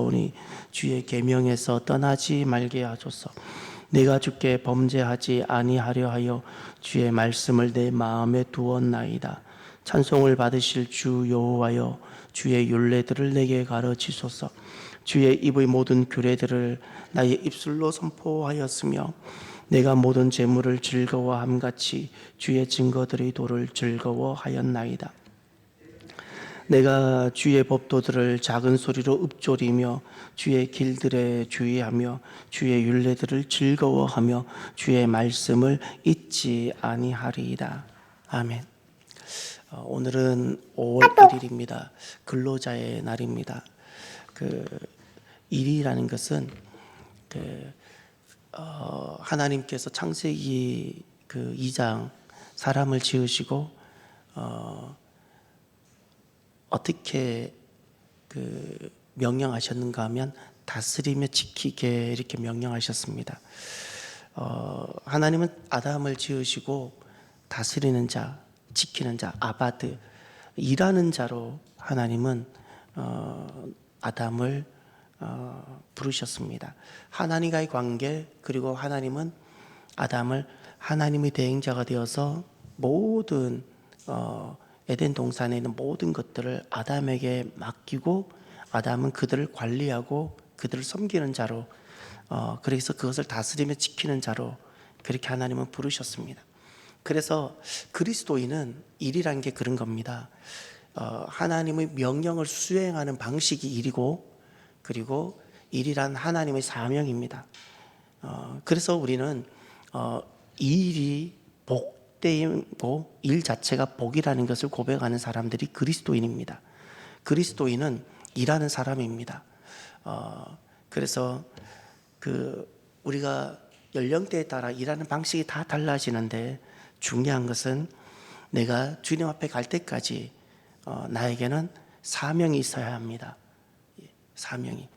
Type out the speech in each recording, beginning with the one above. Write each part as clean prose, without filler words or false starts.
오니 주의 계명에서 떠나지 말게 하소서. 내가 주께 범죄하지 아니하려 하여 주의 말씀을 내 마음에 두었나이다. 찬송을 받으실 주 여호와여, 주의 율례들을 내게 가르치소서. 주의 입의 모든 규례들을 나의 입술로 선포하였으며 내가 모든 재물을 즐거워함같이 주의 증거들의 도를 즐거워하였나이다. 내가 주의 법도들을 작은 소리로 읊조리며 주의 길들에 주의하며 주의 율례들을 즐거워하며 주의 말씀을 잊지 아니하리이다. 아멘. 오늘은 5월 1일입니다. 근로자의 날입니다. 일이라는 것은 하나님께서 창세기 2장 사람을 지으시고 어떻게 명령하셨는가 하면 다스리며 지키게 이렇게 명령하셨습니다. 하나님은 아담을 지으시고 다스리는 자, 지키는 자, 아바드, 일하는 자로 하나님은 아담을 부르셨습니다. 하나님과의 관계, 그리고 하나님은 아담을 하나님의 대행자가 되어서 모든 에덴 동산에 있는 모든 것들을 아담에게 맡기고 아담은 그들을 관리하고 그들을 섬기는 자로, 그래서 그것을 다스리며 지키는 자로 그렇게 하나님은 부르셨습니다. 그래서 그리스도인은 일이란 게 그런 겁니다. 하나님의 명령을 수행하는 방식이 일이고, 그리고 일이란 하나님의 사명입니다. 그래서 우리는 이 일이 복되고 일 자체가 복이라는 것을 고백하는 사람들이 그리스도인입니다. 그리스도인은 일하는 사람입니다. 그래서 우리가 연령대에 따라 일하는 방식이 다 달라지는데 중요한 것은 내가 주님 앞에 갈 때까지 나에게는 사명이 있어야 합니다. 사명이.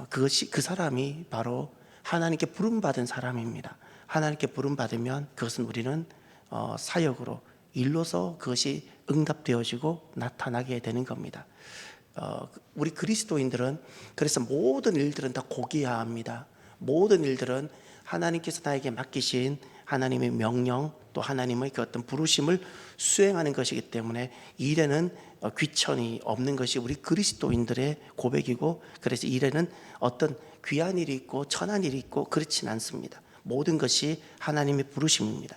그것이 그 사람이 바로 하나님께 부름받은 사람입니다. 하나님께 부름받으면 그것은 우리는 사역으로, 일로서 그것이 응답되어지고 나타나게 되는 겁니다. 우리 그리스도인들은 그래서 모든 일들은 다 고귀합니다. 모든 일들은 하나님께서 나에게 맡기신 하나님의 명령, 또 하나님의 그 어떤 부르심을 수행하는 것이기 때문에 일에는 귀천이 없는 것이 우리 그리스도인들의 고백이고, 그래서 일에는 어떤 귀한 일이 있고 천한 일이 있고 그렇진 않습니다. 모든 것이 하나님의 부르심입니다.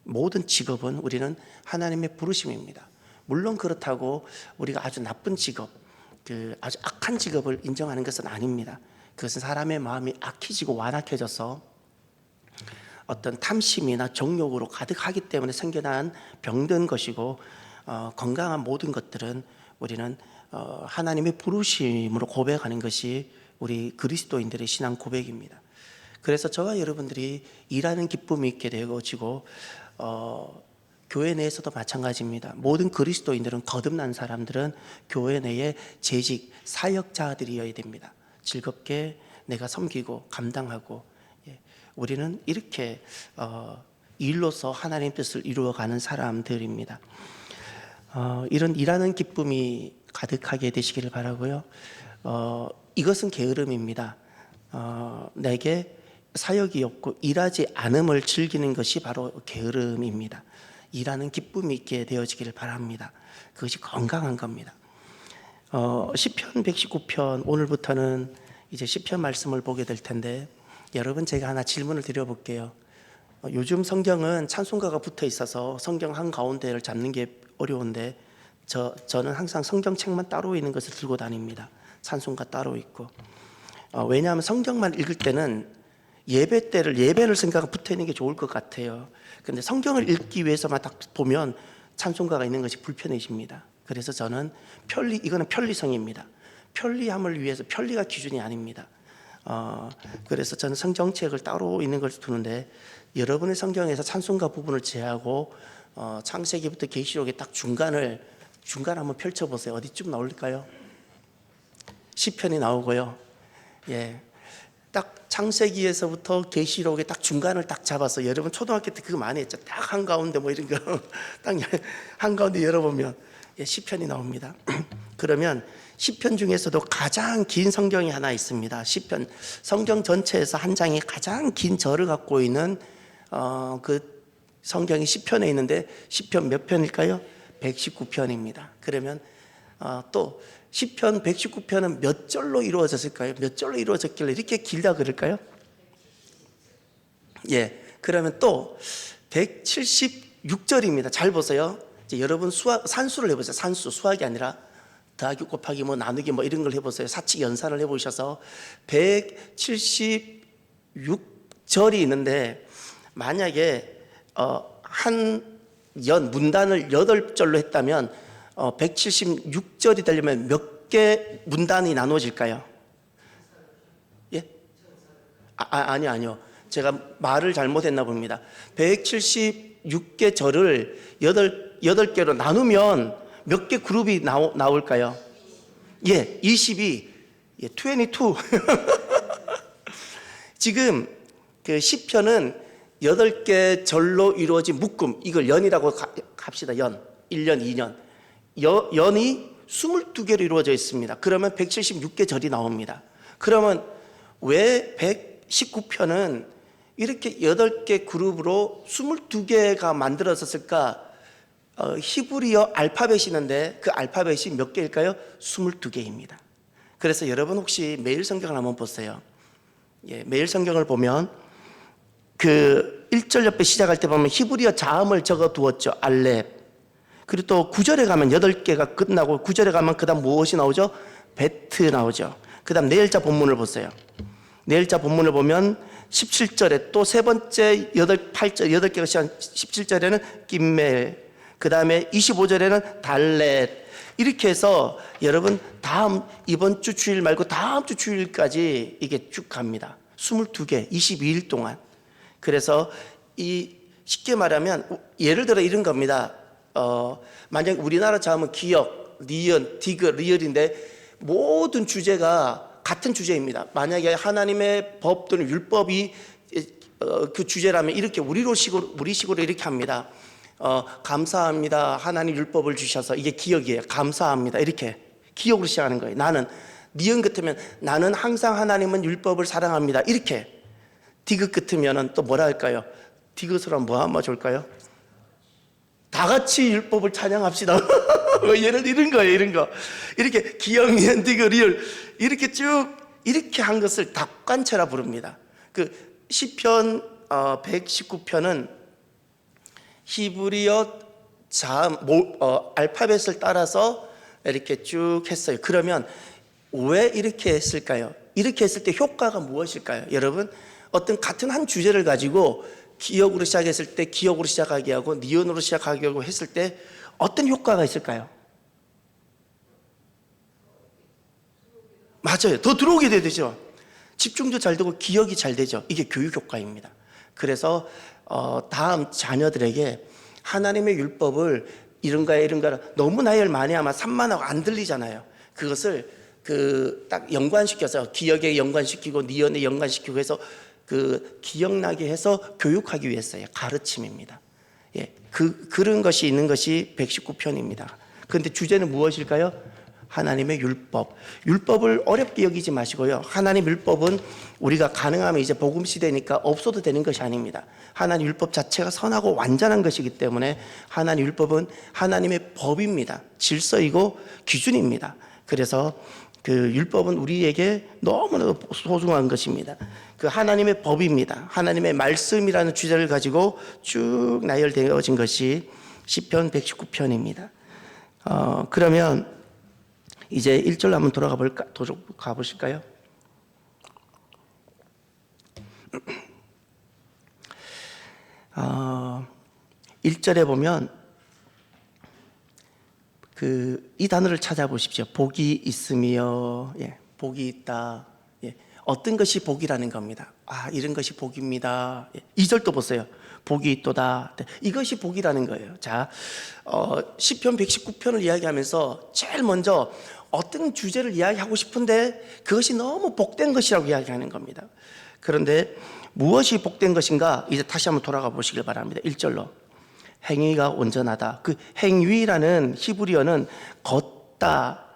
모든 직업은 우리는 하나님의 부르심입니다. 물론 그렇다고 우리가 아주 나쁜 직업, 아주 악한 직업을 인정하는 것은 아닙니다. 그것은 사람의 마음이 악해지고 완악해져서 어떤 탐심이나 정욕으로 가득하기 때문에 생겨난 병든 것이고, 건강한 모든 것들은 우리는 하나님의 부르심으로 고백하는 것이 우리 그리스도인들의 신앙 고백입니다. 그래서 저와 여러분들이 일하는 기쁨이 있게 되어지고, 교회 내에서도 마찬가지입니다. 모든 그리스도인들은, 거듭난 사람들은 교회 내에 재직, 사역자들이어야 됩니다. 즐겁게 내가 섬기고 감당하고, 우리는 이렇게 일로서 하나님 뜻을 이루어가는 사람들입니다. 이런 일하는 기쁨이 가득하게 되시기를 바라고요. 이것은 게으름입니다. 내게 사역이 없고 일하지 않음을 즐기는 것이 바로 게으름입니다. 일하는 기쁨이 있게 되어지기를 바랍니다. 그것이 건강한 겁니다. 시편 119편, 오늘부터는 이제 시편 말씀을 보게 될 텐데, 여러분, 제가 하나 질문을 드려볼게요. 요즘 성경은 찬송가가 붙어 있어서 성경 한가운데를 잡는 게 어려운데, 저는 항상 성경책만 따로 있는 것을 들고 다닙니다. 찬송가 따로 있고. 왜냐하면 성경만 읽을 때는 예배를 생각하고 붙어 있는 게 좋을 것 같아요. 근데 성경을 읽기 위해서만 딱 보면 찬송가가 있는 것이 불편해집니다. 그래서 저는 이거는 편리성입니다. 편리함을 위해서, 편리가 기준이 아닙니다. 그래서 저는 성경책을 따로 있는 걸 두는데, 여러분의 성경에서 찬송가 부분을 제하고 창세기부터 계시록의 딱 중간 한번 펼쳐보세요. 어디쯤 나올까요? 시편이 나오고요. 딱 창세기에서부터 계시록의 딱 중간을 딱 잡아서, 여러분 초등학교 때 그거 많이 했죠. 딱 한가운데 뭐 이런 거 딱 한가운데 열어보면 시편이 나옵니다. 그러면 시편 중에서도 가장 긴 성경이 하나 있습니다. 시편, 성경 전체에서 한 장이 가장 긴 절을 갖고 있는 그 성경이 시편에 있는데, 시편 몇 편일까요? 119편입니다. 그러면 또 시편 119편은 몇 절로 이루어졌을까요? 몇 절로 이루어졌길래 이렇게 길다 그럴까요? 예, 그러면 또 176절입니다. 잘 보세요. 이제 여러분 산수를 해보세요. 산수, 수학이 아니라 더하기 곱하기 뭐 나누기 뭐 이런 걸 해보세요. 사칙 연산을 해보셔서 176절이 있는데, 만약에 한 문단을 8절로 했다면 176절이 되려면 몇 개 문단이 나눠질까요? 예? 아니요. 제가 말을 잘못했나 봅니다. 176개 절을 8개로 나누면 몇 개 그룹이 나올까요? 예, 22. 예, 22. 지금 그 시편은 8개 절로 이루어진 묶음, 이걸 연이라고 합시다. 연. 1년, 2년. 연이 22개로 이루어져 있습니다. 그러면 176개 절이 나옵니다. 그러면 왜 119편은 이렇게 8개 그룹으로 22개가 만들어졌을까? 히브리어 알파벳이 있는데 그 알파벳이 몇 개일까요? 22개입니다. 그래서 여러분 혹시 매일 성경을 한번 보세요. 예, 매일 성경을 보면 그 1절 옆에 시작할 때 보면 히브리어 자음을 적어 두었죠. 알렙. 그리고 또 9절에 가면 8개가 끝나고 9절에 가면 그 다음 무엇이 나오죠? 베트 나오죠. 그 다음 내일자 본문을 보세요. 내일자 본문을 보면 17절에 또 세 번째 8개가 시작, 17절에는 김멜, 그 다음에 25절에는 달렛. 이렇게 해서 여러분 이번 주 주일 말고 다음 주 주일까지 이게 쭉 갑니다. 22개, 22일 동안. 그래서 쉽게 말하면 예를 들어 이런 겁니다. 만약 우리나라 자음은 기역, 니은, 디귿, 리을인데 모든 주제가 같은 주제입니다. 만약에 하나님의 법 또는 율법이 그 주제라면 이렇게 우리식으로 이렇게 합니다. 감사합니다. 하나님 율법을 주셔서, 이게 기역이에요. 감사합니다. 이렇게 기역으로 시작하는 거예요. 나는 니은 같으면 나는 항상 하나님은 율법을 사랑합니다. 이렇게. 디귿 같으면은 또 뭐라 할까요? 디귿으로 뭐 하면 좋을까요? 다 같이 율법을 찬양합시다. 예를 이런 거예요, 이런 거. 이렇게 기역, 니은, 디귿, 리을 이렇게 쭉 이렇게 한 것을 답관체라 부릅니다. 그 시편 119편은 히브리어 자음 알파벳을 따라서 이렇게 쭉 했어요. 그러면 왜 이렇게 했을까요? 이렇게 했을 때 효과가 무엇일까요? 여러분, 어떤 같은 한 주제를 가지고 기역으로 시작했을 때 기역으로 시작하게 하고 니은으로 시작하게 하고 했을 때 어떤 효과가 있을까요? 맞아요. 더 들어오게 되죠. 집중도 잘 되고 기억이 잘 되죠. 이게 교육 효과입니다. 그래서 다음 자녀들에게 하나님의 율법을 이런가 너무 나열 많이 하면 산만하고 안 들리잖아요. 그것을 딱 연관시켜서 기억에 연관시키고 니은에 연관시키고 해서 기억나게 해서 교육하기 위해서의 가르침입니다. 예, 그런 것이 있는 것이 119편입니다. 그런데 주제는 무엇일까요? 하나님의 율법. 율법을 어렵게 여기지 마시고요. 하나님 율법은 우리가 가능하면 이제 복음 시대니까 없어도 되는 것이 아닙니다. 하나님 율법 자체가 선하고 완전한 것이기 때문에 하나님 율법은 하나님의 법입니다. 질서이고 기준입니다. 그래서 그 율법은 우리에게 너무나도 소중한 것입니다. 그 하나님의 법입니다. 하나님의 말씀이라는 주제를 가지고 쭉 나열되어진 것이 시편 119편입니다. 그러면 이제 1절로 한번 돌아가 보실까요? 어, 1절에 보면 이 단어를 찾아보십시오. 복이 있으며, 예, 복이 있다. 예, 어떤 것이 복이라는 겁니다. 이런 것이 복입니다. 예, 2절도 보세요. 복이 있도다. 네, 이것이 복이라는 거예요. 자, 시편 119편을 이야기하면서 제일 먼저 어떤 주제를 이야기하고 싶은데 그것이 너무 복된 것이라고 이야기하는 겁니다. 그런데 무엇이 복된 것인가? 이제 다시 한번 돌아가 보시길 바랍니다. 1절로. 행위가 온전하다. 그 행위라는 히브리어는 걷다,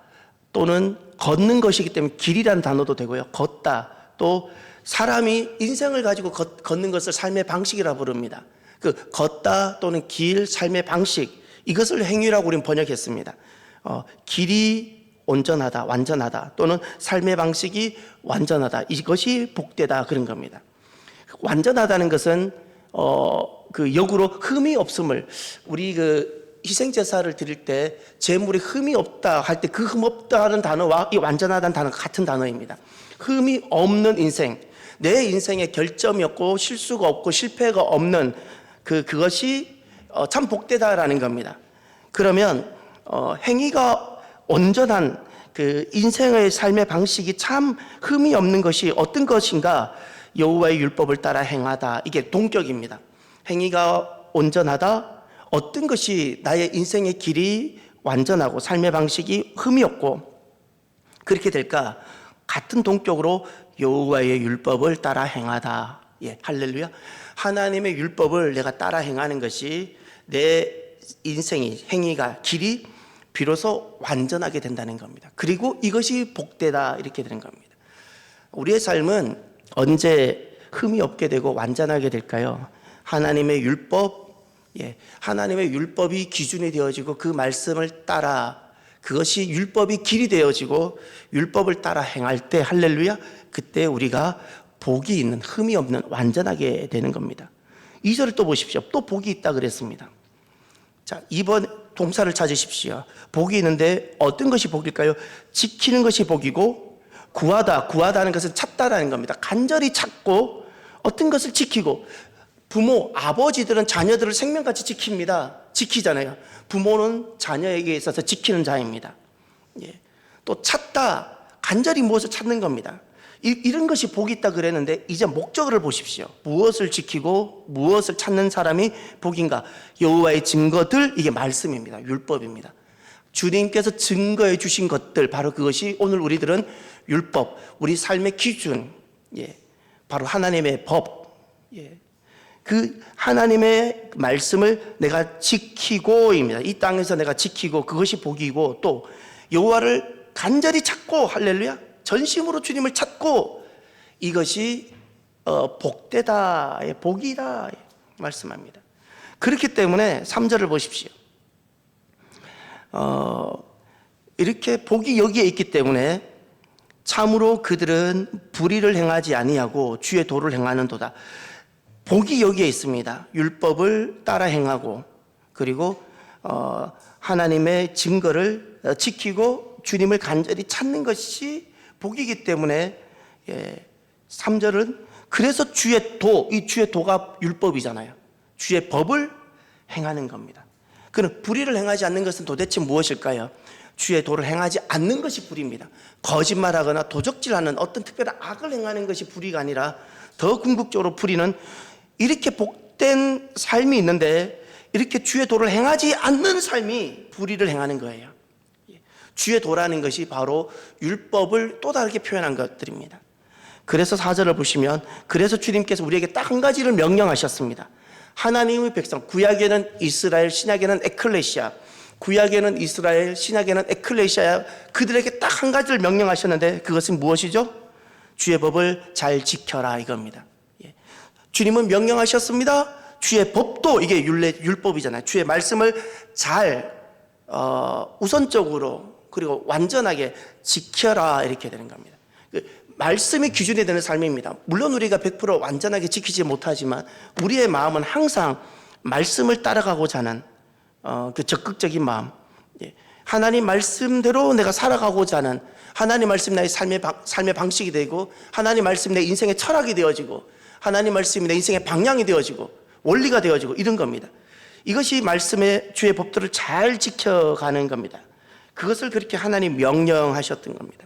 또는 걷는 것이기 때문에 길이라는 단어도 되고요. 걷다. 또 사람이 인생을 가지고 걷는 것을 삶의 방식이라 부릅니다. 그 걷다 또는 길, 삶의 방식, 이것을 행위라고 우리는 번역했습니다. 길이 온전하다, 완전하다, 또는 삶의 방식이 완전하다, 이것이 복되다, 그런 겁니다. 완전하다는 것은 그 역으로 흠이 없음을, 우리 그 희생제사를 드릴 때 제물에 흠이 없다 할 때 그 흠 없다는 단어와 이 완전하다는 단어가 같은 단어입니다. 흠이 없는 인생, 내 인생에 결점이 없고 실수가 없고 실패가 없는 그것이 참 복되다라는 겁니다. 그러면 행위가 온전한 그 인생의 삶의 방식이 참 흠이 없는 것이 어떤 것인가? 여호와의 율법을 따라 행하다. 이게 동격입니다. 행위가 온전하다. 어떤 것이 나의 인생의 길이 완전하고 삶의 방식이 흠이 없고 그렇게 될까? 같은 동격으로 여호와의 율법을 따라 행하다. 예, 할렐루야. 하나님의 율법을 내가 따라 행하는 것이 내 인생이, 행위가, 길이 비로소 완전하게 된다는 겁니다. 그리고 이것이 복되다, 이렇게 되는 겁니다. 우리의 삶은 언제 흠이 없게 되고 완전하게 될까요? 하나님의 율법, 하나님의 율법이 기준이 되어지고 그 말씀을 따라, 그것이 율법이 길이 되어지고 율법을 따라 행할 때, 할렐루야, 그때 우리가 복이 있는, 흠이 없는, 완전하게 되는 겁니다. 2절을 또 보십시오. 또 복이 있다 그랬습니다. 자, 2번 동사를 찾으십시오. 복이 있는데 어떤 것이 복일까요? 지키는 것이 복이고, 구하다는 것은 찾다라는 겁니다. 간절히 찾고 어떤 것을 지키고, 부모, 아버지들은 자녀들을 생명같이 지키잖아요. 부모는 자녀에게 있어서 지키는 자입니다. 또 찾다, 간절히 무엇을 찾는 겁니다. 이런 것이 복이 있다 그랬는데 이제 목적을 보십시오. 무엇을 지키고 무엇을 찾는 사람이 복인가? 여호와의 증거들, 이게 말씀입니다. 율법입니다. 주님께서 증거해 주신 것들, 바로 그것이 오늘 우리들은 율법, 우리 삶의 기준, 바로 하나님의 법, 그 하나님의 말씀을 내가 지키고입니다. 이 땅에서 내가 지키고 그것이 복이고, 또 여호와를 간절히 찾고, 할렐루야, 전심으로 주님을 찾고, 이것이 복되다, 복이다 말씀합니다. 그렇기 때문에 3절을 보십시오. 이렇게 복이 여기에 있기 때문에 참으로 그들은 불의를 행하지 아니하고 주의 도를 행하는도다. 복이 여기에 있습니다. 율법을 따라 행하고, 그리고 하나님의 증거를 지키고 주님을 간절히 찾는 것이 복이기 때문에 3절은 그래서 주의 도, 이 주의 도가 율법이잖아요. 주의 법을 행하는 겁니다. 그는 불의를 행하지 않는 것은 도대체 무엇일까요? 주의 도를 행하지 않는 것이 불의입니다. 거짓말하거나 도적질하는 어떤 특별한 악을 행하는 것이 불의가 아니라, 더 궁극적으로 불의는 이렇게 복된 삶이 있는데 이렇게 주의 도를 행하지 않는 삶이 불의를 행하는 거예요. 주의 도라는 것이 바로 율법을 또 다르게 표현한 것들입니다. 그래서 4절을 보시면, 그래서 주님께서 우리에게 딱 한 가지를 명령하셨습니다. 하나님의 백성, 구약에는 이스라엘, 신약에는 에클레시아, 구약에는 이스라엘, 신약에는 에클레시아, 그들에게 딱 한 가지를 명령하셨는데 그것은 무엇이죠? 주의 법을 잘 지켜라, 이겁니다. 주님은 명령하셨습니다. 주의 법도, 이게 율법이잖아요. 주의 말씀을 잘 우선적으로 그리고 완전하게 지켜라, 이렇게 되는 겁니다. 말씀이 기준이 되는 삶입니다. 물론 우리가 100% 완전하게 지키지 못하지만 우리의 마음은 항상 말씀을 따라가고자 하는 그 적극적인 마음, 하나님 말씀대로 내가 살아가고자 하는, 하나님 말씀이 나의 삶의 방식이 되고, 하나님 말씀이 내 인생의 철학이 되어지고, 하나님 말씀이 내 인생의 방향이 되어지고 원리가 되어지고, 이런 겁니다. 이것이 말씀의 주의 법들을 잘 지켜가는 겁니다. 그것을 그렇게 하나님 명령하셨던 겁니다.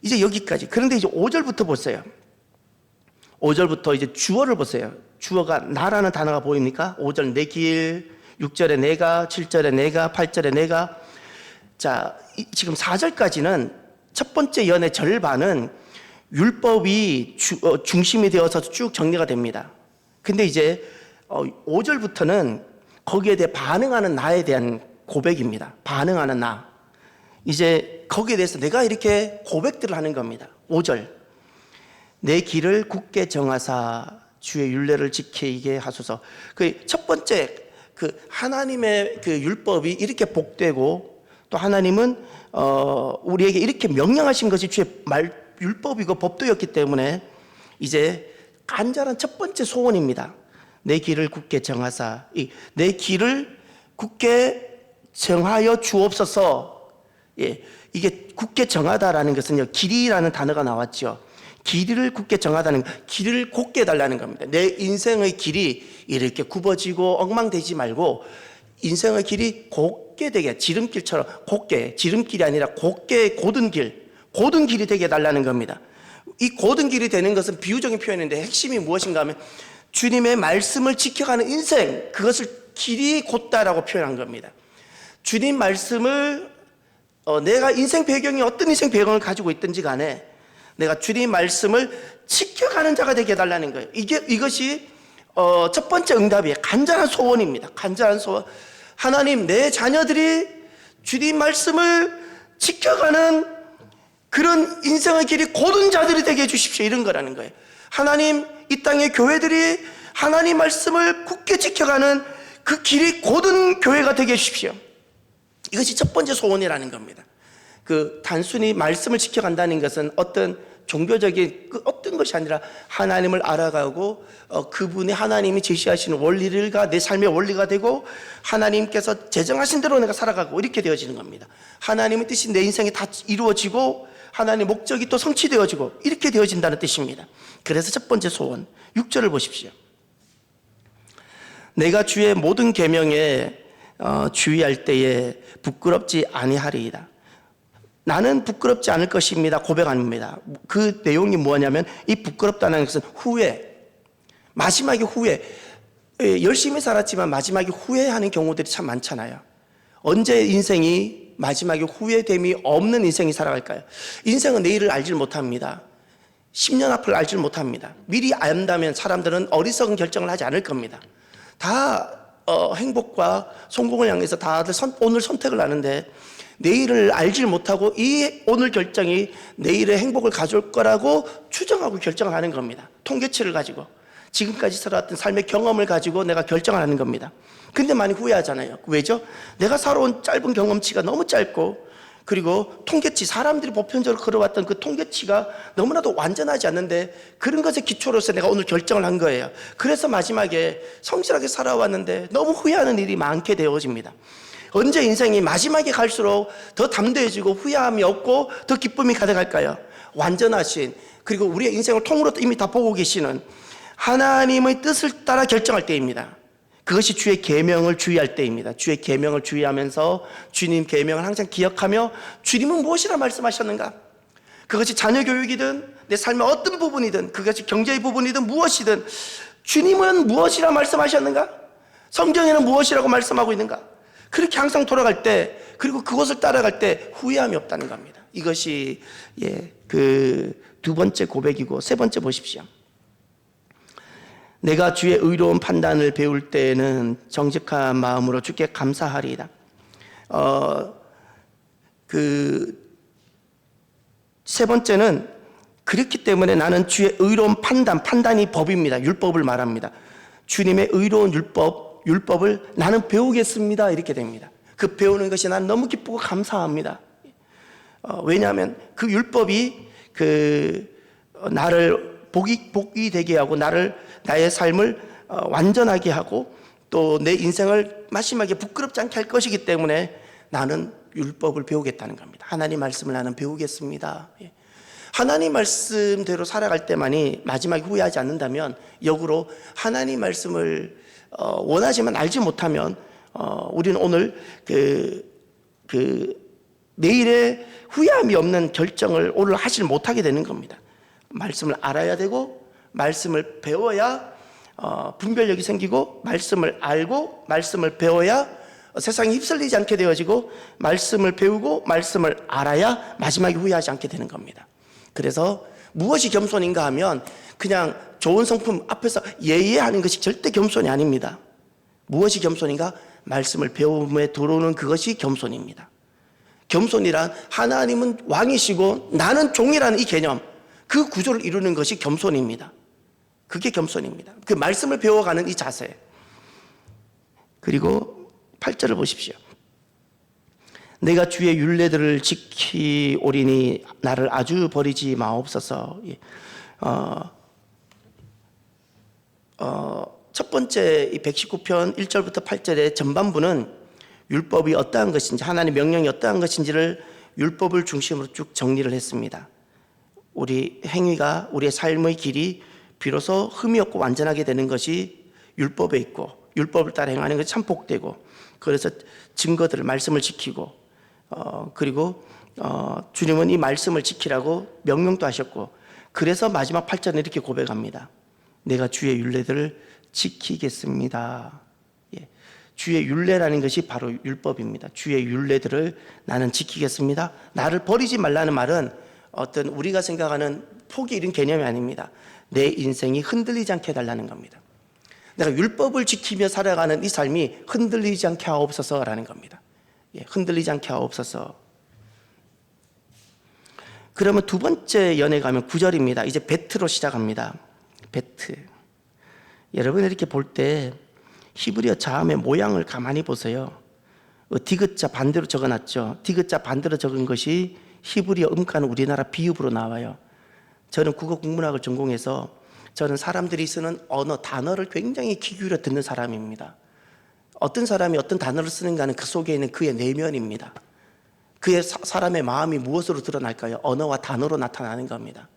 이제 여기까지. 그런데 이제 5절부터 보세요. 5절부터 이제 주어를 보세요. 주어가 나라는 단어가 보입니까? 5절 내 길, 6절에 내가, 7절에 내가, 8절에 내가. 자, 지금 4절까지는 첫 번째 연의 절반은 율법이 중심이 되어서 쭉 정리가 됩니다. 근데 이제 5절부터는 거기에 대해 반응하는 나에 대한 고백입니다. 반응하는 나. 이제 거기에 대해서 내가 이렇게 고백들을 하는 겁니다. 5절. 내 길을 굳게 정하사 주의 율례를 지키게 하소서. 그 첫 번째 그 하나님의 그 율법이 이렇게 복되고, 또 하나님은 우리에게 이렇게 명령하신 것이 주의 율법이고 법도였기 때문에 이제 간절한 첫 번째 소원입니다. 내 길을 굳게 정하사, 내 길을 굳게 정하여 주옵소서. 예, 이게 굳게 정하다라는 것은요, 길이라는 단어가 나왔죠. 길을 굳게 정하다는, 길을 곧게 해달라는 겁니다. 내 인생의 길이 이렇게 굽어지고 엉망되지 말고 인생의 길이 곧게 되게, 지름길처럼 곧게, 지름길이 아니라 곧게 고든 길이 되게 해달라는 겁니다. 이 고든 길이 되는 것은 비유적인 표현인데 핵심이 무엇인가 하면 주님의 말씀을 지켜가는 인생, 그것을 길이 곧다라고 표현한 겁니다. 주님 말씀을 내가 인생 배경이 어떤 인생 배경을 가지고 있든지 간에 내가 주님 말씀을 지켜가는 자가 되게 해달라는 거예요. 이것이 첫 번째 응답이에요. 간절한 소원입니다. 간절한 소원. 하나님, 내 자녀들이 주님 말씀을 지켜가는 그런 인생의 길이 곧은 자들이 되게 해주십시오, 이런 거라는 거예요. 하나님, 이 땅의 교회들이 하나님 말씀을 굳게 지켜가는 그 길이 곧은 교회가 되게 해주십시오. 이것이 첫 번째 소원이라는 겁니다. 그 단순히 말씀을 지켜간다는 것은 어떤 종교적인 어떤 것이 아니라 하나님을 알아가고 그분이 하나님이 제시하시는 원리가 내 삶의 원리가 되고 하나님께서 제정하신 대로 내가 살아가고 이렇게 되어지는 겁니다. 하나님의 뜻이 내 인생에 다 이루어지고 하나님의 목적이 또 성취되어지고 이렇게 되어진다는 뜻입니다. 그래서 첫 번째 소원 6절을 보십시오. 내가 주의 모든 계명에 주의할 때에 부끄럽지 아니하리이다. 나는 부끄럽지 않을 것입니다. 고백합니다. 그 내용이 뭐냐면 이 부끄럽다는 것은 후회, 마지막에 후회. 열심히 살았지만 마지막에 후회하는 경우들이 참 많잖아요. 언제 인생이 마지막에 후회됨이 없는 인생이 살아갈까요? 인생은 내일을 알질 못합니다. 10년 앞을 알질 못합니다. 미리 안다면 사람들은 어리석은 결정을 하지 않을 겁니다. 다 행복과 성공을 향해서 다들 오늘 선택을 하는데 내일을 알질 못하고 이 오늘 결정이 내일의 행복을 가져올 거라고 추정하고 결정을 하는 겁니다. 통계치를 가지고 지금까지 살아왔던 삶의 경험을 가지고 내가 결정을 하는 겁니다. 근데 많이 후회하잖아요. 왜죠? 내가 살아온 짧은 경험치가 너무 짧고, 그리고 통계치, 사람들이 보편적으로 걸어왔던 그 통계치가 너무나도 완전하지 않는데 그런 것의 기초로서 내가 오늘 결정을 한 거예요. 그래서 마지막에 성실하게 살아왔는데 너무 후회하는 일이 많게 되어집니다. 언제 인생이 마지막에 갈수록 더 담대해지고 후회함이 없고 더 기쁨이 가득할까요? 완전하신, 그리고 우리의 인생을 통으로 이미 다 보고 계시는 하나님의 뜻을 따라 결정할 때입니다. 그것이 주의 계명을 주의할 때입니다. 주의 계명을 주의하면서 주님 계명을 항상 기억하며 주님은 무엇이라 말씀하셨는가? 그것이 자녀 교육이든 내 삶의 어떤 부분이든, 그것이 경제의 부분이든 무엇이든 주님은 무엇이라 말씀하셨는가? 성경에는 무엇이라고 말씀하고 있는가? 그렇게 항상 돌아갈 때, 그리고 그것을 따라갈 때 후회함이 없다는 겁니다. 이것이 그 두 번째 고백이고, 세 번째 보십시오. 내가 주의 의로운 판단을 배울 때에는 정직한 마음으로 주께 감사하리이다. 그 세 번째는 그렇기 때문에 나는 주의 의로운 판단이 법입니다. 율법을 말합니다. 주님의 의로운 율법을 나는 배우겠습니다. 이렇게 됩니다. 그 배우는 것이 난 너무 기쁘고 감사합니다. 왜냐하면 그 율법이 나를 복이 되게 하고 나의 삶을 완전하게 하고 또 내 인생을 마지막에 부끄럽지 않게 할 것이기 때문에 나는 율법을 배우겠다는 겁니다. 하나님 말씀을 나는 배우겠습니다. 하나님 말씀대로 살아갈 때만이 마지막에 후회하지 않는다면, 역으로 하나님 말씀을 원하지만 알지 못하면 우리는 오늘 내일의 후회함이 없는 결정을 오늘 하지 못하게 되는 겁니다. 말씀을 알아야 되고 말씀을 배워야 분별력이 생기고, 말씀을 알고 말씀을 배워야 세상에 휩쓸리지 않게 되어지고, 말씀을 배우고 말씀을 알아야 마지막에 후회하지 않게 되는 겁니다. 그래서 무엇이 겸손인가 하면 그냥 좋은 성품 앞에서 예예하는 것이 절대 겸손이 아닙니다. 무엇이 겸손인가? 말씀을 배움에 들어오는 그것이 겸손입니다. 겸손이란 하나님은 왕이시고 나는 종이라는 이 개념, 그 구조를 이루는 것이 겸손입니다. 그게 겸손입니다. 그 말씀을 배워가는 이 자세. 그리고 8절을 보십시오. 내가 주의 율례들을 지키오리니 나를 아주 버리지 마옵소서. 첫 번째 이 119편 1절부터 8절의 전반부는 율법이 어떠한 것인지, 하나님의 명령이 어떠한 것인지를 율법을 중심으로 쭉 정리를 했습니다. 우리 행위가, 우리의 삶의 길이 비로소 흠이 없고 완전하게 되는 것이 율법에 있고, 율법을 따라 행하는 것이 참 복되고, 그래서 증거들을, 말씀을 지키고, 그리고 주님은 이 말씀을 지키라고 명령도 하셨고, 그래서 마지막 8절은 이렇게 고백합니다. 내가 주의 율례들을 지키겠습니다. 주의 율례라는 것이 바로 율법입니다. 주의 율례들을 나는 지키겠습니다. 나를 버리지 말라는 말은 어떤 우리가 생각하는 포기 이런 개념이 아닙니다. 내 인생이 흔들리지 않게 해달라는 겁니다. 내가 율법을 지키며 살아가는 이 삶이 흔들리지 않게 하옵소서라는 겁니다. 흔들리지 않게 하옵소서. 그러면 두 번째 연에 가면 9절입니다. 이제 베트로 시작합니다. 베트. 여러분 이렇게 볼 때 히브리어 자음의 모양을 가만히 보세요. 디귿자 반대로 적어놨죠. 디귿자 반대로 적은 것이 히브리어 음가는 우리나라 비읍으로 나와요. 저는 국어 국문학을 전공해서 저는 사람들이 쓰는 언어, 단어를 굉장히 귀 기울여 듣는 사람입니다. 어떤 사람이 어떤 단어를 쓰는가는 그 속에 있는 그의 내면입니다. 그의 사람의 마음이 무엇으로 드러날까요? 언어와 단어로 나타나는 겁니다.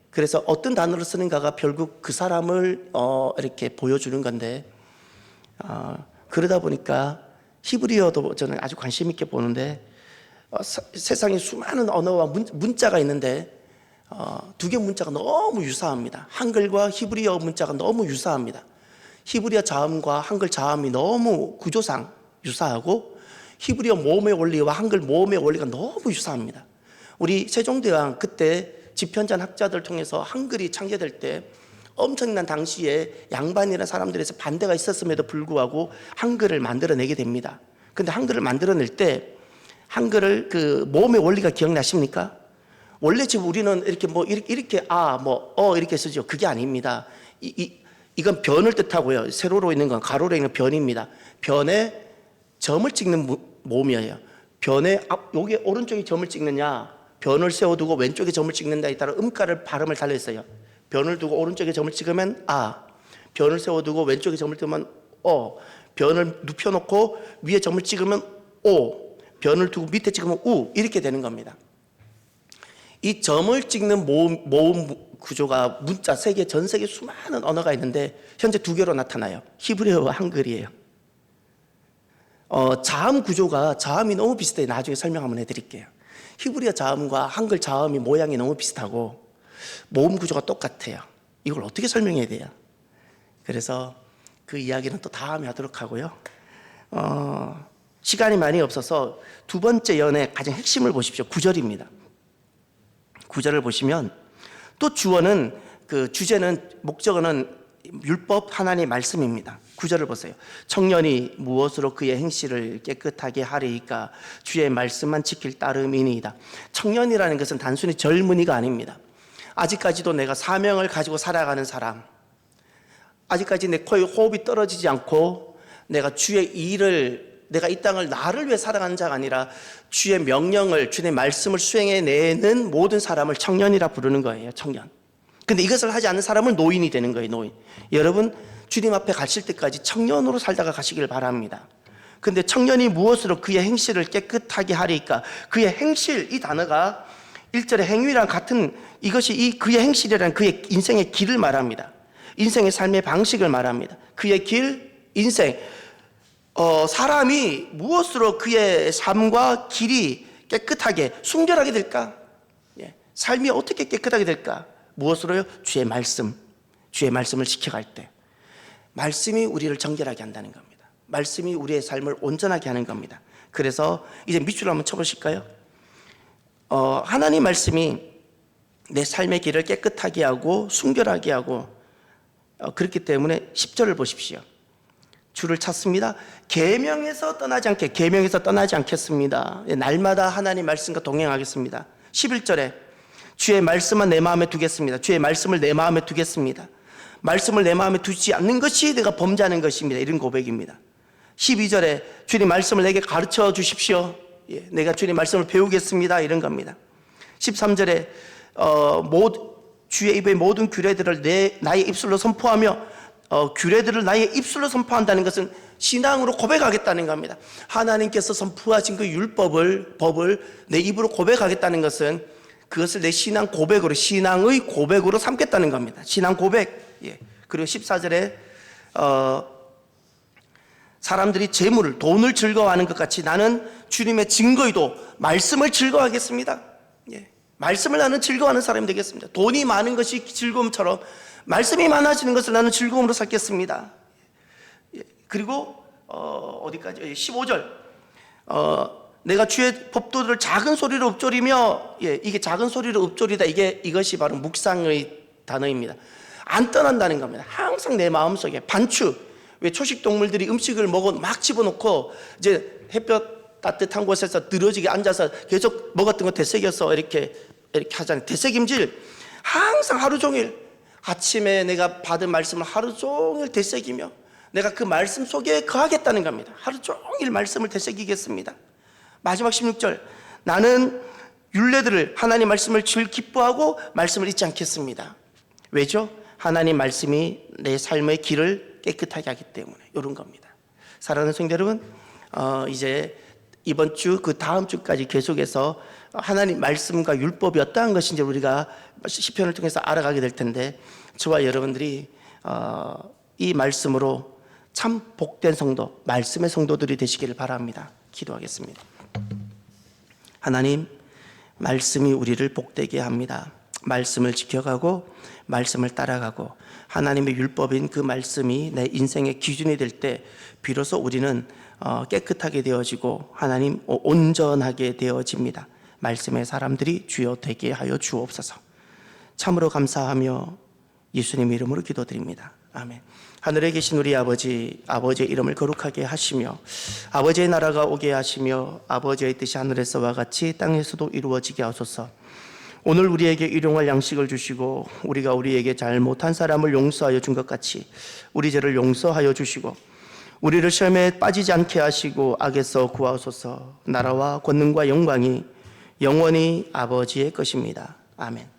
그래서 어떤 단어를 쓰는가가 결국 그 사람을 이렇게 보여주는 건데, 그러다 보니까 히브리어도 저는 아주 관심 있게 보는데, 세상에 수많은 언어와 문자가 있는데 두 개 문자가 너무 유사합니다. 한글과 히브리어 문자가 너무 유사합니다. 히브리어 자음과 한글 자음이 너무 구조상 유사하고, 히브리어 모음의 원리와 한글 모음의 원리가 너무 유사합니다. 우리 세종대왕 그때 집현전 학자들 통해서 한글이 창제될 때 엄청난 당시에 양반이라는 사람들에서 반대가 있었음에도 불구하고 한글을 만들어내게 됩니다. 근데 한글을 만들어낼 때 한글을 그 모음의 원리가 기억나십니까? 원래 지금 우리는 이렇게 이렇게 이렇게 쓰죠. 그게 아닙니다. 이건 변을 뜻하고요. 세로로 있는 건 가로로 있는 변입니다. 변에 점을 찍는 모음이에요. 변에 여기 오른쪽에 점을 찍느냐, 변을 세워두고 왼쪽에 점을 찍는다에 따라 음가를 발음을 달렸어요. 변을 두고 오른쪽에 점을 찍으면 변을 세워두고 왼쪽에 점을 찍으면 변을 눕혀놓고 위에 점을 찍으면 변을 두고 밑에 찍으면 이렇게 되는 겁니다. 이 점을 찍는 모음 구조가 문자 세계, 전 세계 수많은 언어가 있는데 현재 두 개로 나타나요. 히브리어와 한글이에요. 자음 구조가, 자음이 너무 비슷해요. 나중에 설명 한번 해드릴게요. 히브리어 자음과 한글 자음이 모양이 너무 비슷하고 모음 구조가 똑같아요. 이걸 어떻게 설명해야 돼요? 그래서 그 이야기는 또 다음에 하도록 하고요. 시간이 많이 없어서 두 번째 연의 가장 핵심을 보십시오. 9절입니다. 9절을 보시면 또 주어는, 그 주제는, 목적어는 율법, 하나님의 말씀입니다. 9절을 보세요. 청년이 무엇으로 그의 행실을 깨끗하게 하리이까? 주의 말씀만 지킬 따름이니이다. 청년이라는 것은 단순히 젊은이가 아닙니다. 아직까지도 내가 사명을 가지고 살아가는 사람, 아직까지 내 코에 호흡이 떨어지지 않고 내가 주의 일을, 내가 이 땅을 나를 위해 살아가는 자가 아니라 주의 명령을, 주의 말씀을 수행해내는 모든 사람을 청년이라 부르는 거예요. 청년. 근데 이것을 하지 않는 사람은 노인이 되는 거예요. 노인. 여러분 주님 앞에 가실 때까지 청년으로 살다가 가시길 바랍니다. 근데 청년이 무엇으로 그의 행실을 깨끗하게 하리까? 그의 행실, 이 단어가 1절의 행위랑 같은, 이것이 그의 행실이라는 그의 인생의 길을 말합니다. 인생의 삶의 방식을 말합니다. 그의 길, 인생. 사람이 무엇으로 그의 삶과 길이 깨끗하게, 순결하게 될까? 삶이 어떻게 깨끗하게 될까? 무엇으로요? 주의 말씀. 주의 말씀을 지켜갈 때. 말씀이 우리를 정결하게 한다는 겁니다. 말씀이 우리의 삶을 온전하게 하는 겁니다. 그래서 이제 밑줄을 한번 쳐보실까요? 하나님 말씀이 내 삶의 길을 깨끗하게 하고 순결하게 하고, 그렇기 때문에 10절을 보십시오. 주를 찾습니다. 계명에서 떠나지 않겠습니다. 날마다 하나님 말씀과 동행하겠습니다. 11절에 주의 말씀은 내 마음에 두겠습니다. 주의 말씀을 내 마음에 두겠습니다. 말씀을 내 마음에 두지 않는 것이 내가 범죄하는 것입니다. 이런 고백입니다. 12절에 주님 말씀을 내게 가르쳐 주십시오. 내가 주님 말씀을 배우겠습니다. 이런 겁니다. 13절에 주의 입의 모든 규례들을 나의 입술로 선포하며 규례들을 나의 입술로 선포한다는 것은 신앙으로 고백하겠다는 겁니다. 하나님께서 선포하신 그 법을 내 입으로 고백하겠다는 것은 그것을 내 신앙 고백으로, 신앙의 고백으로 삼겠다는 겁니다. 신앙 고백. 그리고 14절에 사람들이 재물을, 돈을 즐거워하는 것 같이 나는 주님의 증거이도 말씀을 즐거워하겠습니다. 말씀을 나는 즐거워하는 사람이 되겠습니다. 돈이 많은 것이 즐거움처럼 말씀이 많아지는 것을 나는 즐거움으로 삼겠습니다. 그리고 어디까지? 15절. 내가 주의 법도들을 작은 소리로 읊조리며, 이게 작은 소리로 읊조리다. 이것이 바로 묵상의 단어입니다. 안 떠난다는 겁니다. 항상 내 마음속에 반추. 왜 초식 동물들이 음식을 먹어 막 집어넣고 이제 햇볕 따뜻한 곳에서 늘어지게 앉아서 계속 먹었던 거 되새겨서 이렇게 하잖아요. 되새김질. 항상 하루 종일 아침에 내가 받은 말씀을 하루 종일 되새기며 내가 그 말씀 속에 거하겠다는 겁니다. 하루 종일 말씀을 되새기겠습니다. 마지막 16절. 나는 율례들을, 하나님 말씀을 줄 기뻐하고 말씀을 잊지 않겠습니다. 왜죠? 하나님 말씀이 내 삶의 길을 깨끗하게 하기 때문에 이런 겁니다. 사랑하는 성도 여러분, 이제 이번 주 그 다음 주까지 계속해서 하나님 말씀과 율법이 어떠한 것인지 우리가 시편을 통해서 알아가게 될 텐데, 저와 여러분들이 이 말씀으로 참 복된 성도, 말씀의 성도들이 되시기를 바랍니다. 기도하겠습니다. 하나님, 말씀이 우리를 복되게 합니다. 말씀을 지켜가고 말씀을 따라가고 하나님의 율법인 그 말씀이 내 인생의 기준이 될 때 비로소 우리는 깨끗하게 되어지고 하나님 온전하게 되어집니다. 말씀의 사람들이 주여 되게 하여 주옵소서. 참으로 감사하며 예수님 이름으로 기도드립니다. 아멘. 하늘에 계신 우리 아버지, 아버지의 이름을 거룩하게 하시며 아버지의 나라가 오게 하시며 아버지의 뜻이 하늘에서와 같이 땅에서도 이루어지게 하소서. 오늘 우리에게 일용할 양식을 주시고 우리가 우리에게 잘못한 사람을 용서하여 준 것 같이 우리 죄를 용서하여 주시고 우리를 시험에 빠지지 않게 하시고 악에서 구하소서. 나라와 권능과 영광이 영원히 아버지의 것입니다. 아멘.